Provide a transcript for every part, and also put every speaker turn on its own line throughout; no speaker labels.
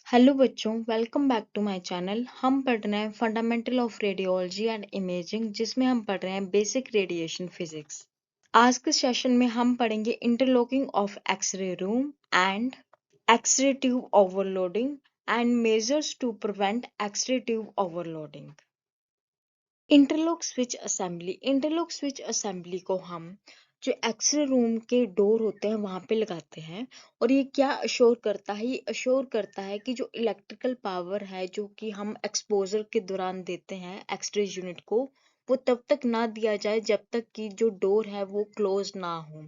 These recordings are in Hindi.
हेलो बच्चों, welcome back to my channel. हम पढ़ रहे हैं fundamental of radiology and imaging, जिसमें हम पढ़ रहे हैं बेसिक रेडिएशन फिजिक्स। आज के सेशन में हम पढ़ेंगे interlocking of X-ray room and X-ray tube overloading and measures to prevent X-ray tube overloading. Interlock switch assembly को हम जो एक्सरे रूम के डोर होते हैं वहां पे लगाते हैं। और ये क्या अश्योर करता है? ये अश्योर करता है कि जो इलेक्ट्रिकल पावर है जो कि हम एक्सपोजर के दौरान देते हैं एक्सरे यूनिट को, वो तब तक ना दिया जाए जब तक कि जो डोर है वो क्लोज ना हो।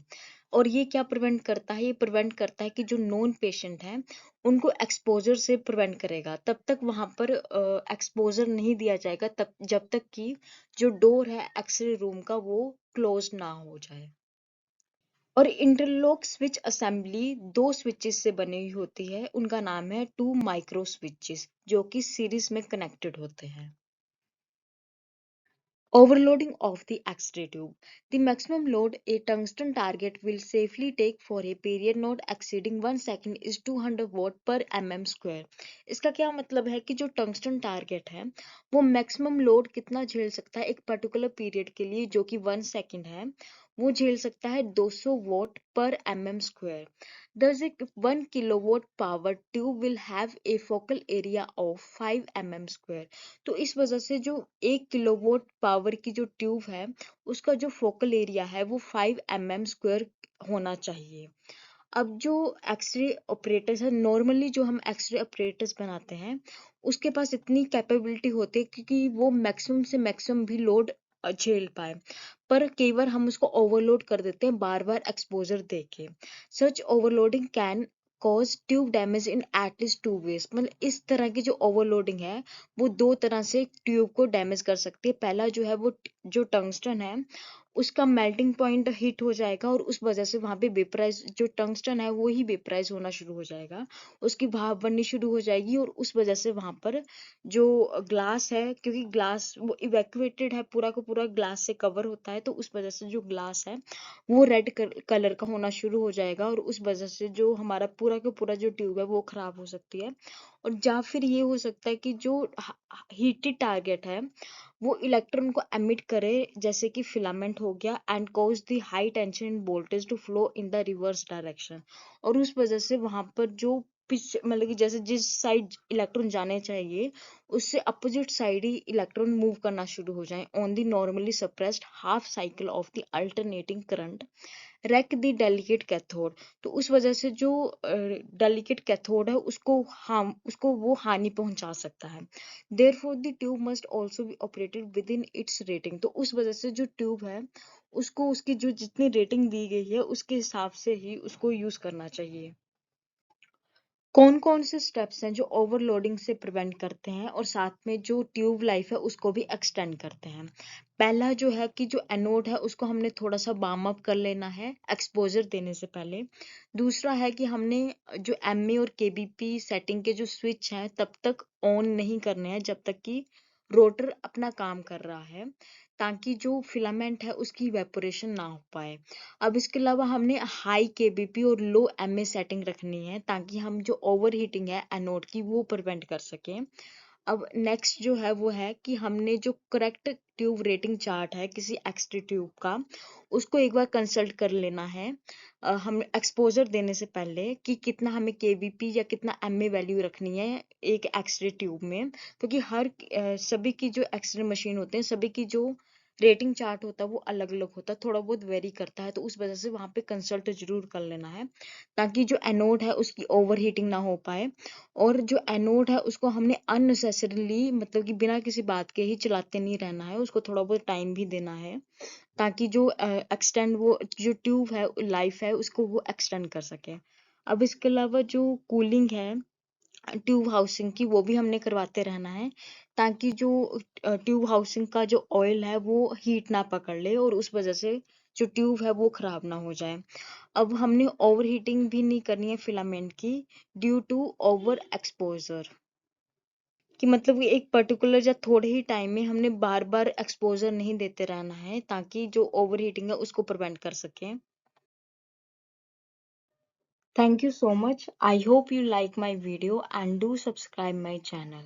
और ये क्या प्रिवेंट करता है? ये प्रिवेंट करता है कि जो नॉन पेशेंट हैं उनको एक्सपोजर से प्रिवेंट करेगा। तब तक वहां पर एक्सपोजर नहीं दिया जाएगा तब जब तक कि जो डोर है एक्सरे रूम का वो क्लोज ना हो जाए। और इंटरलॉक स्विच असेंबली दो स्विचेस से बनी हुई होती है। उनका नाम है टू माइक्रो स्विचेस, जो कि सीरीज में कनेक्टेड होते हैं। Overloading of the X-ray tube. The maximum load a tungsten target will safely take for a period not exceeding 1 second is 200 watt per mm square. इसका क्या मतलब है कि जो टंगस्टन टारगेट है वो मैक्सिमम लोड कितना झेल सकता है एक पर्टिकुलर पीरियड के लिए, जो कि 1 सेकंड है। वो झेल सकता है 200 वॉट पर mm square. Thus, a 1 kilowatt power tube will have a focal area of 5 mm square. तो इस वजह से जो 1 किलोवाट पावर की जो ट्यूब है उसका जो फोकल एरिया है वो 5 mm स्क्वायर होना चाहिए। अब जो एक्सरे ऑपरेटर्स है, नॉर्मली जो हम एक्सरे ऑपरेटर्स बनाते हैं उसके पास इतनी कैपेबिलिटी होती है क्योंकि वो मैक्सिमम से मैक्सिमम भी लोड झेल पाए। पर कई बार हम उसको ओवरलोड कर देते हैं बार बार एक्सपोजर देके। Such overloading can cause tube damage in at least two ways. मतलब इस तरह की जो ओवरलोडिंग है वो दो तरह से ट्यूब को डैमेज कर सकती है। पहला जो है वो जो टंगस्टन है उसका मेल्टिंग पॉइंट हिट हो जाएगा और उस वजह से वहां पे वेपराइज जो टंगस्टन है वो ही वेपराइज होना शुरू हो जाएगा, उसकी भाप बननी शुरू हो जाएगी और उस वजह से वहां पर जो ग्लास है, क्योंकि ग्लास वो इवैक्यूएटेड है, पूरा का पूरा ग्लास से कवर होता है, तो उस वजह से जो ग्लास है वो रेड कलर का होना शुरू हो जाएगा और उस वजह से जो हमारा पूरा का पूरा जो ट्यूब है वो खराब हो सकती है। और या फिर ये हो सकता है कि जो हीटेड टारगेट है वो इलेक्ट्रॉन को एमिट करे, जैसे कि फिलामेंट हो गया, and cause the high tension voltage to flow in the reverse direction. और उस वजह से वहां पर जो मतलब कि जैसे जिस साइड इलेक्ट्रॉन जाने चाहिए उससे अपोजिट साइड ही इलेक्ट्रॉन मूव करना शुरू हो जाए on the normally suppressed half cycle of the alternating current rack the delicate cathode. तो उस वजह से जो डेलिकेट कैथोड है उसको वो हानि पहुंचा सकता है। Therefore the tube must also be operated with in its rating. तो उस वजह से जो ट्यूब है उसको उसकी जो जितनी रेटिंग दी गई है उसके हिसाब से ही उसको यूज करना चाहिए। कौन कौन से स्टेप्स हैं जो ओवरलोडिंग से प्रिवेंट करते हैं और साथ में जो ट्यूब लाइफ है उसको भी एक्सटेंड करते हैं? पहला जो है कि जो एनोड है उसको हमने थोड़ा सा वार्म अप कर लेना है एक्सपोजर देने से पहले। दूसरा है कि हमने जो एमए और केबीपी सेटिंग के जो स्विच हैं तब तक ऑन नहीं करने हैं जब तक कि रोटर अपना काम कर रहा है, ताकि जो फिलामेंट है उसकी इवेपोरेशन ना हो पाए। अब इसके अलावा हमने हाई केबीपी और लो एमए सेटिंग रखनी है ताकि हम जो ओवर हीटिंग है एनोड की वो प्रिवेंट कर सकें। अब नेक्स्ट जो है वो है कि हमने जो करेक्ट ट्यूब रेटिंग चार्ट है किसी एक्सरे ट्यूब का उसको एक बार कंसल्ट कर लेना है हम एक्सपोजर देने से पहले कि कितना हमें केवीपी या कितना एमए वैल्यू रखनी है एक एक्सरे ट्यूब में, क्योंकि सभी की जो एक्सरे मशीन होते हैं सभी की जो रेटिंग चार्ट होता है वो अलग अलग होता है, थोड़ा बहुत वेरी करता है, तो उस वजह से वहां पे कंसल्ट जरूर कर लेना है ताकि जो एनोड है उसकी ओवर हीटिंग ना हो पाए। और जो एनोड है उसको हमने अननेसेसरीली मतलब कि बिना किसी बात के ही चलाते नहीं रहना है, उसको थोड़ा बहुत टाइम भी देना है ताकि जो एक्सटेंड वो जो ट्यूब है लाइफ है उसको वो एक्सटेंड कर सके। अब इसके अलावा जो कूलिंग है ट्यूब हाउसिंग की वो भी हमने करवाते रहना है ताकि जो ट्यूब हाउसिंग का जो ऑयल है वो हीट ना पकड़ ले और उस वजह से जो ट्यूब है वो खराब ना हो जाए। अब हमने ओवर हीटिंग भी नहीं करनी है फिलामेंट की ड्यू टू ओवर एक्सपोजर, कि मतलब कि एक पर्टिकुलर या थोड़े ही टाइम में हमने बार बार एक्सपोजर नहीं देते रहना है ताकि जो ओवर हीटिंग है उसको प्रिवेंट कर सके। Thank you so much. I hope you like my video and do subscribe my channel.